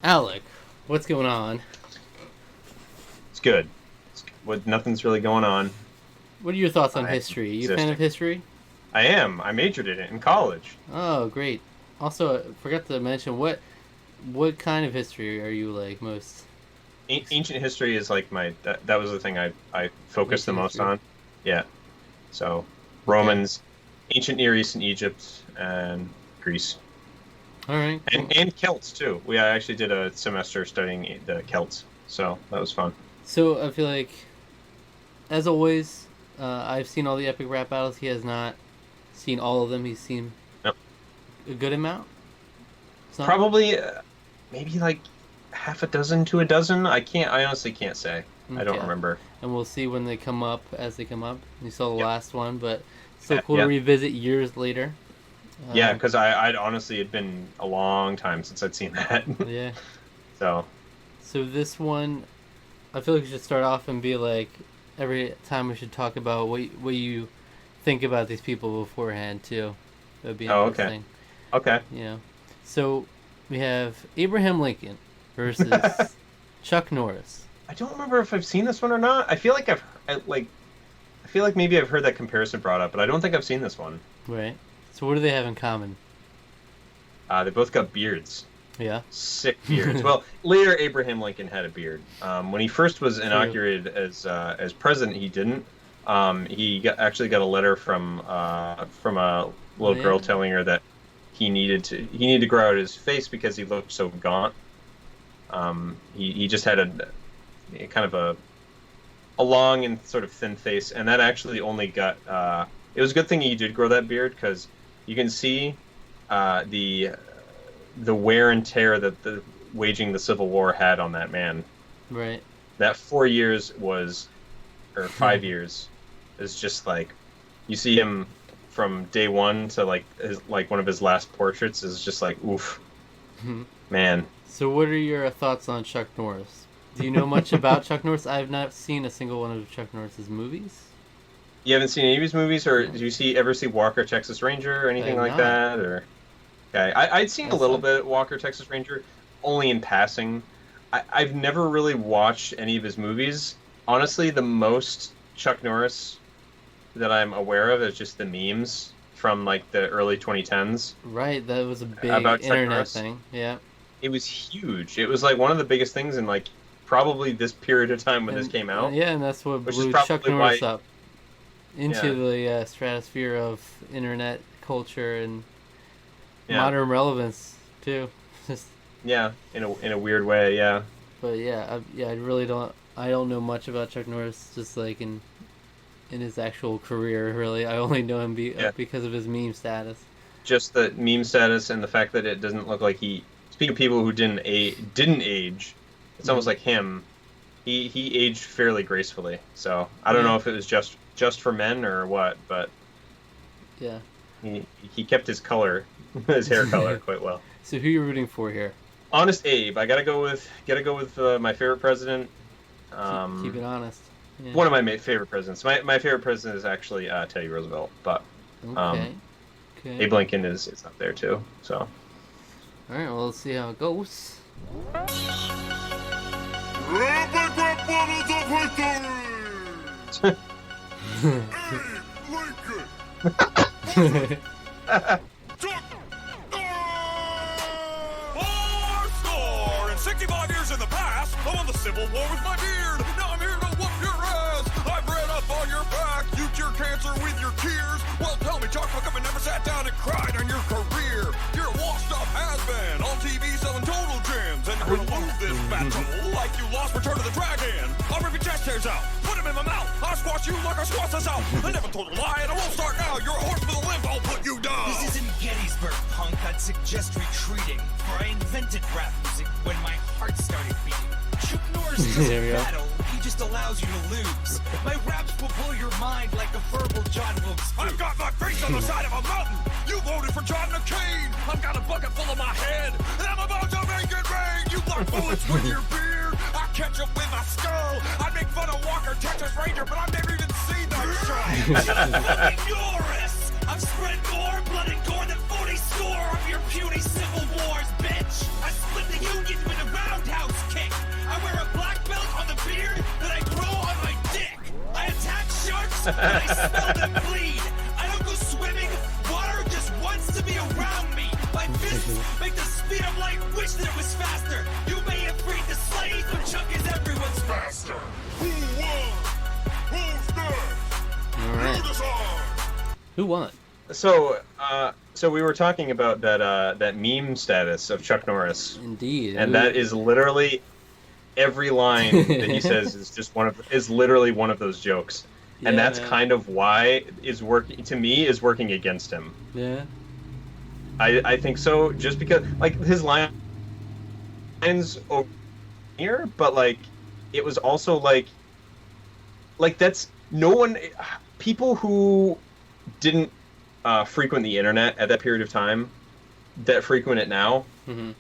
Alec, what's going on? It's good. Nothing's really going on. What are your thoughts on I history? You a fan existing. of history? I am. I majored in it in college. Oh, great. Also, forgot to mention what kind of history are you like most? Ancient history is like that was the thing I focused the Ancient most history. on. Yeah. So Okay. Romans, ancient Near East and Egypt and Greece All right. Cool. and Celts too. I actually did a semester studying the Celts, so that was fun. So I feel like, as always, I've seen all the epic rap battles. He has not seen all of them. He's seen Yep. a good amount. Some. Probably maybe like half a dozen to a dozen. I honestly can't say. I don't Okay. remember. And we'll see when they come up as they come up. You saw the Yep. last one, but still cool to Yeah. revisit years later. Yeah, Um, because I'd honestly it'd been a long time since I'd seen that. yeah. So So this one, I feel like we should start off and be like, every time we should talk about what you think about these people beforehand too. That would be oh, okay. interesting, Okay. you know. So we have Abraham Lincoln versus Chuck Norris. I don't remember if I've seen this one or not. I feel like I feel like maybe I've heard that comparison brought up, but I don't think I've seen this one. Right. So what do they have in common? They both got beards. Yeah. Sick beards. Well, later Abraham Lincoln had a beard. When he first was True. inaugurated as president, he didn't. Actually got a letter from a Oh little yeah. girl telling her that he needed to grow out his face because he looked so gaunt. He just had a kind of a long and sort of thin face, and that actually only got. It was a good thing he did grow that beard because you can see the wear and tear that the waging the Civil War had on that man. Right. That 4 years or 5 years, is just like you see him from day one to like one of his last portraits is just like oof, man. So what are your thoughts on Chuck Norris? Do you know much about Chuck Norris? I have not seen a single one of Chuck Norris's movies. You haven't seen any of his movies, or No, did you ever see Walker Texas Ranger or I anything have like not. that? Or okay, I'd seen a That's little not. bit Walker Texas Ranger, only in passing. I've never really watched any of his movies. Honestly, the most Chuck Norris that I'm aware of is just the memes from like the early 2010s Right, that was a big about Chuck internet Norris. thing. Yeah. It was huge. It was like one of the biggest things in like probably this period of time when this And came out, yeah, and that's what which is blew Chuck probably Norris why. up Yeah, into the stratosphere of internet culture and yeah, modern relevance too. Just, yeah. In a weird way, yeah. but yeah, I really don't. I don't know much about Chuck Norris. Just like in his actual career, really, I only know him Yeah. because of his meme status. Just the meme status and the fact that it doesn't look like he. Speaking of people who didn't age, it's almost Mm, like him. He aged fairly gracefully. So I don't yeah, know if it was just for men or what, but yeah. he kept his color, his hair color quite well. So who you rooting for here? Honest Abe, I gotta go with my favorite president. Keep it honest. Yeah. One of my favorite presidents. My favorite president is actually Teddy Roosevelt, but um, Okay. Okay. Abe Lincoln is up there too. So All right. Well, let's see how it goes. Epic rap battles of history! Lincoln! Chuck! Four score and 65 years in the past, I won the Civil War with my beard. Now I'm here to whoop your ass. I've read up on your back. You cure cancer with your tears. Well, tell me, Chuck, how come you never sat down and cried on your career? You're a washed-up has-been on TV selling total gems, and you're gonna lose this battle like you lost Return of the Dragon. I'll rip your chest hairs out, put them in my mouth. I'll squash you like I squash us out. I never told a lie, and I won't start now. You're a horse with a limp, I'll put you down. This isn't Gettysburg, punk. I'd suggest retreating, for I invented rap music when my heart started beating. Chuck Norris There we doesn't go. battle, he just allows you to lose. My raps will blow your mind like a verbal John Wilkes I've Booth. got my face on the side of a mountain. You voted for John McCain. I've got a bucket full of my head, and I'm about to make it rain. You block bullets with your beard. I catch up with my skull. I make fun of Walker, Texas Ranger, but I've never even seen that show. Fucking Norris! I've spread more blood and gore than 40 score. I'm of your puny civil wars, bitch! I split the union with a roundhouse kick! I wear a black belt on the beard that I grow on my dick! I attack sharks when I smell them bleed! I don't go swimming, water just wants to be around me! My fists make the speed of light wish that it was faster! You may have freed the slaves, but Chuck is everyone's master! Who won? Who's next? All right. You decide. Who won? So, so we were talking about that meme status of Chuck Norris, Indeed. and that is literally every line that he says is literally one of those jokes, and Yeah, that's man. kind of why is working against him. Yeah. I think so, just because like his lines over here, but like it was also like that's no one, people who didn't frequent the internet at that period of time that frequent it now Mm-hmm.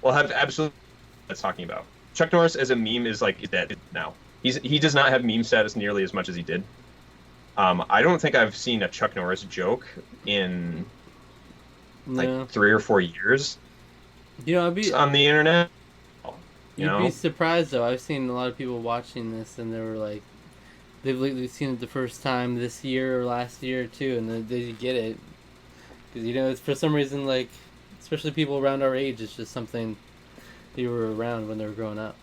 will have absolutely that's talking about. Chuck Norris as a meme is dead now. He does not have meme status nearly as much as he did. I don't think I've seen a Chuck Norris joke in No. like 3 or 4 years You know, I'd be on the internet. You You'd know, be surprised though. I've seen a lot of people watching this, and they were like, they've seen it the first time this year or last year too, and they get it because it's for some reason like, especially people around our age, it's just something they were around when they were growing up.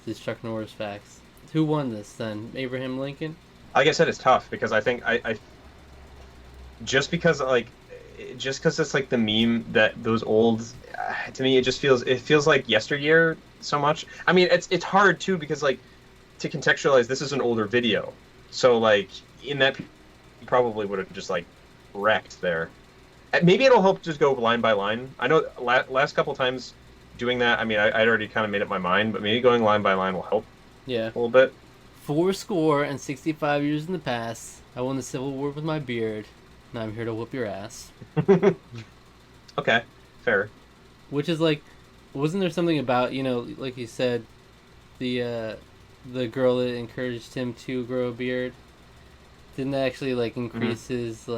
These Chuck Norris facts. Who won this then? Abraham Lincoln? like I said, it's tough because I think I just because it's like the meme that those old to me it feels like yesteryear so much. I mean, it's hard too because like to contextualize, this is an older video, so like in that probably would have just like wrecked there. Maybe it'll help just go line by line. I know last couple times doing that, I mean, I'd already kind of made up my mind, but maybe going line by line will help Yeah. a little bit. 65 years in the past, I won the Civil War with my beard. Now I'm here to whoop your ass. Okay, fair. Which is like, wasn't there something about, like you said, the girl that encouraged him to grow a beard? Didn't that actually like increase his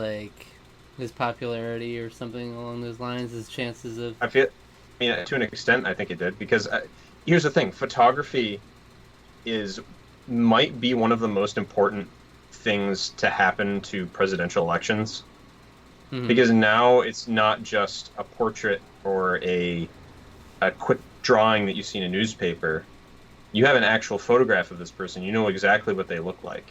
popularity or something along those lines? His chances of. I mean, to an extent, I think it did because here's the thing: photography might be one of the most important things to happen to presidential elections. Mhm. Because now it's not just a portrait or a quick drawing that you see in a newspaper. You have an actual photograph of this person. You know exactly what they look like.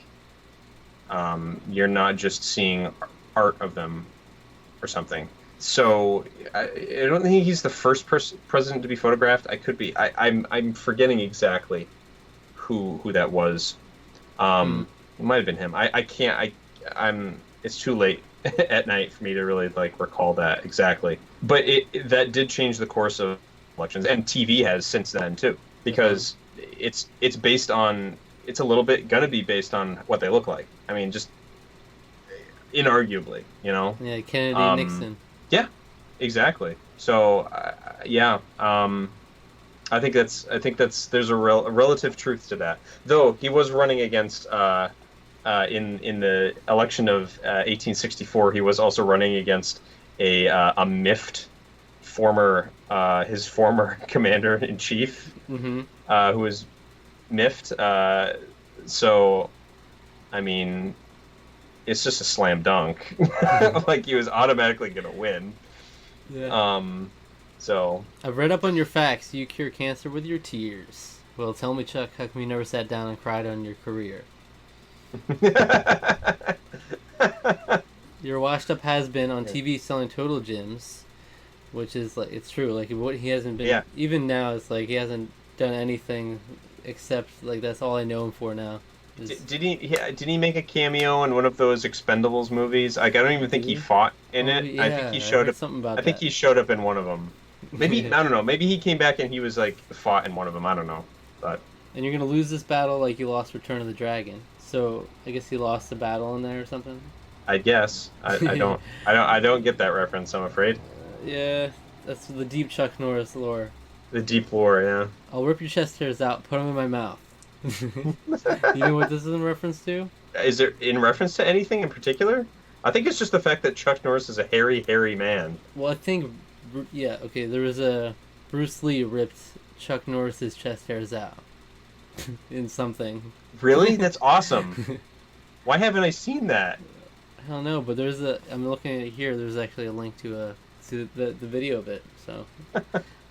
You're not just seeing art of them or something. So I don't think he's the first president to be photographed. I could be. I'm forgetting exactly who that was. It might have been him. I can't. It's too late at night for me to really like recall that exactly. But that did change the course of elections, and TV has since then too, because it's based on. It's a little bit gonna be based on what they look like. I mean, just inarguably, Yeah, Kennedy, Nixon. Yeah, exactly. So, yeah, I think there's a relative truth to that. Though he was running against in the election of 1864, he was also running against a miffed his former commander in chief, Mm-hmm. who was miffed. So, I mean, it's just a slam dunk. Like he was automatically gonna win. Yeah. So I've read up on your facts. You cure cancer with your tears. Well, tell me, Chuck, how come you never sat down and cried on your career? Your washed-up has-been on TV selling total gyms, which is like it's true. Like what he hasn't been. Yeah. Even now, it's like he hasn't done anything except like that's all I know him for now. Did he make a cameo in one of those Expendables movies? Like, I don't even think he fought in it. Yeah, I think he showed heard up. something about I think that. he showed up in one of them. Maybe I don't know. Maybe he came back and he was like fought in one of them. I don't know. But And you're gonna lose this battle like you lost Return of the Dragon. So I guess he lost the battle in there or something. I guess I don't get that reference. I'm afraid. Yeah, that's the deep Chuck Norris lore. The deep lore, yeah. I'll rip your chest hairs out, put them in my mouth. You know what this is in reference to? Is there in reference to anything in particular? I think it's just the fact that Chuck Norris is a hairy man. Well, I think, yeah, okay, there was a Bruce Lee ripped Chuck Norris's chest hairs out in something. Really? That's awesome. Why haven't I seen that? I don't know, but there's I'm looking at it here. There's actually a link to the video of it. So,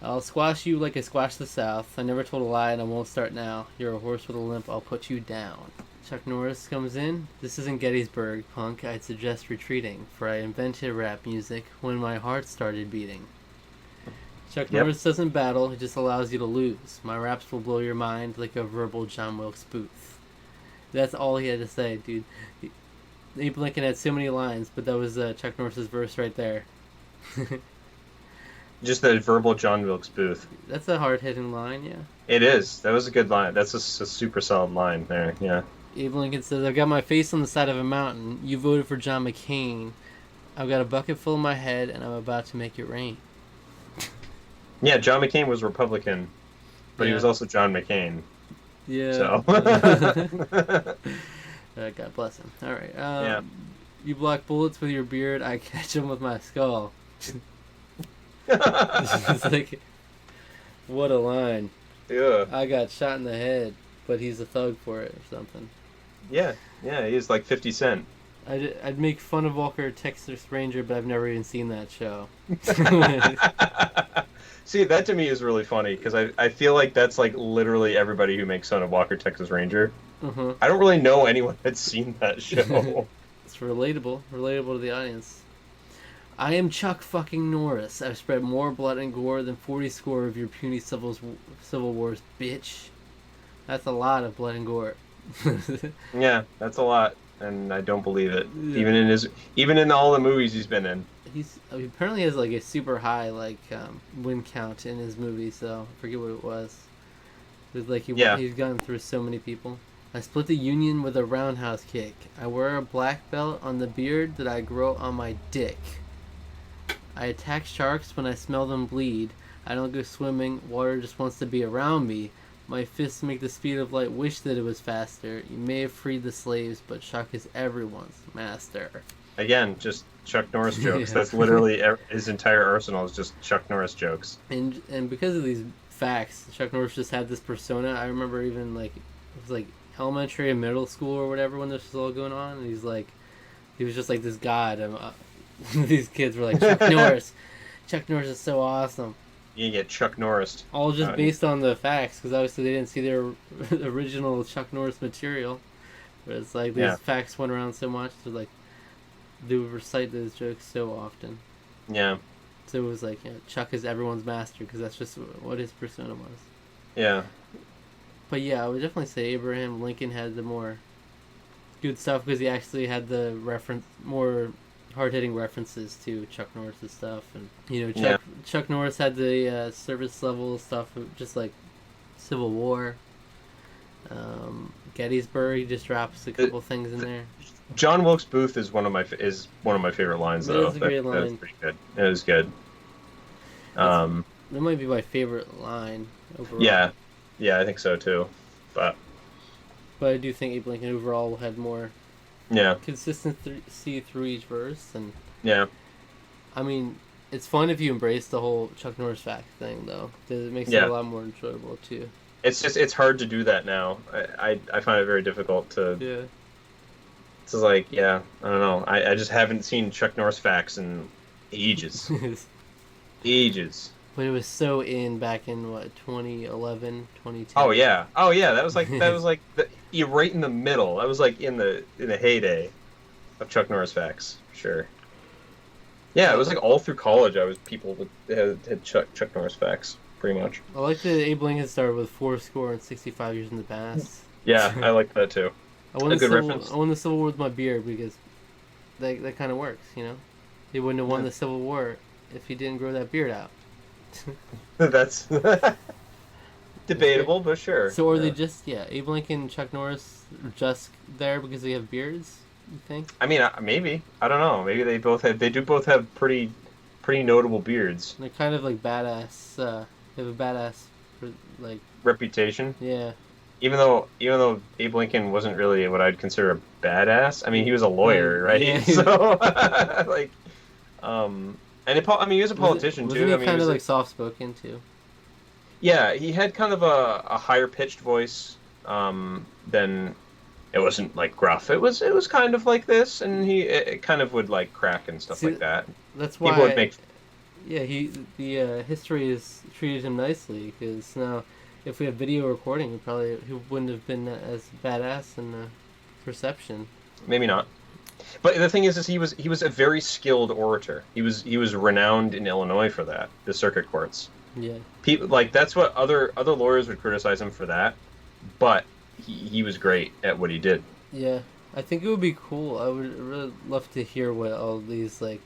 I'll squash you like I squashed the South. I never told a lie, and I won't start now. You're a horse with a limp. I'll put you down. Chuck Norris comes in. This isn't Gettysburg, punk. I'd suggest retreating, for I invented rap music when my heart started beating. Chuck Norris doesn't battle, it just allows you to lose. My raps will blow your mind like a verbal John Wilkes Booth. That's all he had to say, dude. Abe Lincoln had so many lines, but that was Chuck Norris's verse right there. Just that verbal John Wilkes Booth. That's a hard-hitting line, yeah. It is. That was a good line. That's a super solid line there, yeah. Abe Lincoln says, I've got my face on the side of a mountain. You voted for John McCain. I've got a bucket full in my head, and I'm about to make it rain. Yeah, John McCain was Republican, but he was also John McCain. Yeah. So. God bless him. All right. Yeah. You block bullets with your beard. I catch them with my skull. It's like, what a line. Yeah. I got shot in the head, but he's a thug for it or something. Yeah, he's like 50 Cent. I'd make fun of Walker Texas Ranger, but I've never even seen that show. See, that to me is really funny, because I feel like that's like literally everybody who makes fun of Walker Texas Ranger. Uh-huh. I don't really know anyone that's seen that show. It's relatable to the audience. I am Chuck fucking Norris. I've spread more blood and gore than 40 score of your puny civil wars, bitch. That's a lot of blood and gore. Yeah, that's a lot, and I don't believe it. Yeah. Even in all the movies he's been in. He apparently has like a super high win count in his movies, though. I forget what it was. It was like he's gotten through so many people. I split the Union with a roundhouse kick. I wear a black belt on the beard that I grow on my dick. I attack sharks when I smell them bleed. I don't go swimming. Water just wants to be around me. My fists make the speed of light wish that it was faster. You may have freed the slaves, but Chuck is everyone's master. Again, just Chuck Norris jokes. Yeah. That's literally his entire arsenal is just Chuck Norris jokes. And because of these facts, Chuck Norris just had this persona. I remember even it was like elementary and middle school or whatever when this was all going on. And he was just like this god. These kids were like, Chuck Norris. Chuck Norris is so awesome. You get Chuck Norris. All just based on the facts, because obviously they didn't see their original Chuck Norris material. But it's like these facts went around so much, so like they would recite those jokes so often. Yeah. So it was like, Chuck is everyone's master, because that's just what his persona was. Yeah. But yeah, I would definitely say Abraham Lincoln had the more good stuff, because he actually had the more hard-hitting references to Chuck Norris's stuff, and Chuck Norris had the service level stuff, just like Civil War, Gettysburg. He just drops a couple things in there. John Wilkes Booth is one of my favorite lines, though. That is a great line. That was pretty good. It was good. That might be my favorite line overall. Yeah, I think so too. But I do think Abe Lincoln overall had more consistency through each verse, and I mean, it's fun if you embrace the whole Chuck Norris fact thing, though, because it makes it a lot more enjoyable too. It's hard to do that now. I find it very difficult to. Yeah. It's like, I don't know. I just haven't seen Chuck Norris facts in ages. Ages. When it was so in back in 2011, 2010. Oh yeah. That was like you're right in the middle. That was like in the heyday of Chuck Norris facts, for sure. Yeah, it was like all through college. People had Chuck Norris facts, pretty much. I like that Abe Lincoln started with 465 years in the past. Yeah, I like that too. I won the Civil War with my beard, because that kind of works, He wouldn't have won the Civil War if he didn't grow that beard out. That's debatable, but sure. So are they just Abe Lincoln and Chuck Norris just there because they have beards, you think? I mean, maybe. I don't know. Maybe they do both have pretty notable beards. They're kind of like badass. They have a badass like reputation. Yeah. even though Abe Lincoln wasn't really what I'd consider a badass. I mean, he was a lawyer, right? Yeah. So like, I mean, he was a politician wasn't too. he I mean, kind he of was like soft spoken too? yeah, he had kind of a higher pitched voice. Than it wasn't like gruff. It was kind of like this, and it kind of would like crack and stuff See, like that. That's why. People would make Yeah, the history has treated him nicely because now, if we have video recording, he wouldn't have been as badass in the perception. maybe not. But the thing is he was a very skilled orator. He was renowned in Illinois for that, the circuit courts. Yeah. People like that's what other lawyers would criticize him for that, but he was great at what he did. Yeah, I think it would be cool. I would really love to hear what all these like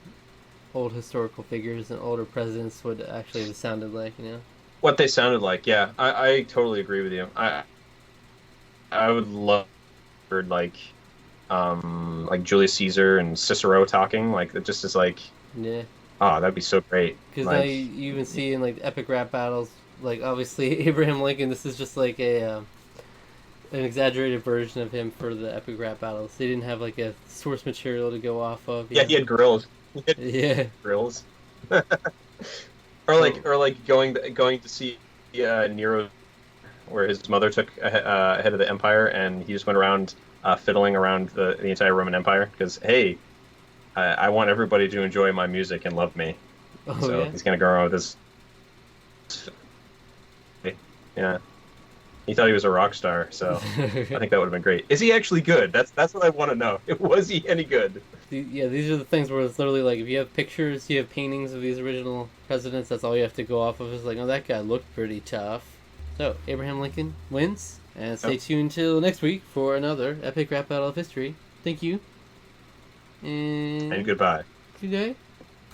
old historical figures and older presidents would actually have sounded like. You know. What they sounded like, yeah, I totally agree with you. I would love like Julius Caesar and Cicero talking like that. Just as like, Yeah. oh, that'd be so great. Because Like, you even see in like epic rap battles, like obviously Abraham Lincoln. This is just like an exaggerated version of him for the epic rap battles. They didn't have like a source material to go off of. yeah, he had grills. Yeah. Grills. or like going to see Nero, where his mother took ahead of the empire, and he just went around fiddling around the entire Roman Empire because hey, I want everybody to enjoy my music and love me. Oh, So yeah? he's gonna go around with his. Yeah, he thought he was a rock star, so I think that would have been great. Is he actually good? That's what I want to know. Was he any good? Yeah, these are the things where it's literally like if you have pictures, you have paintings of these original presidents, that's all you have to go off of. It's like, oh, that guy looked pretty tough. So, Abraham Lincoln wins, and stay tuned till next week for another epic rap battle of history. Thank you. And And goodbye. good day.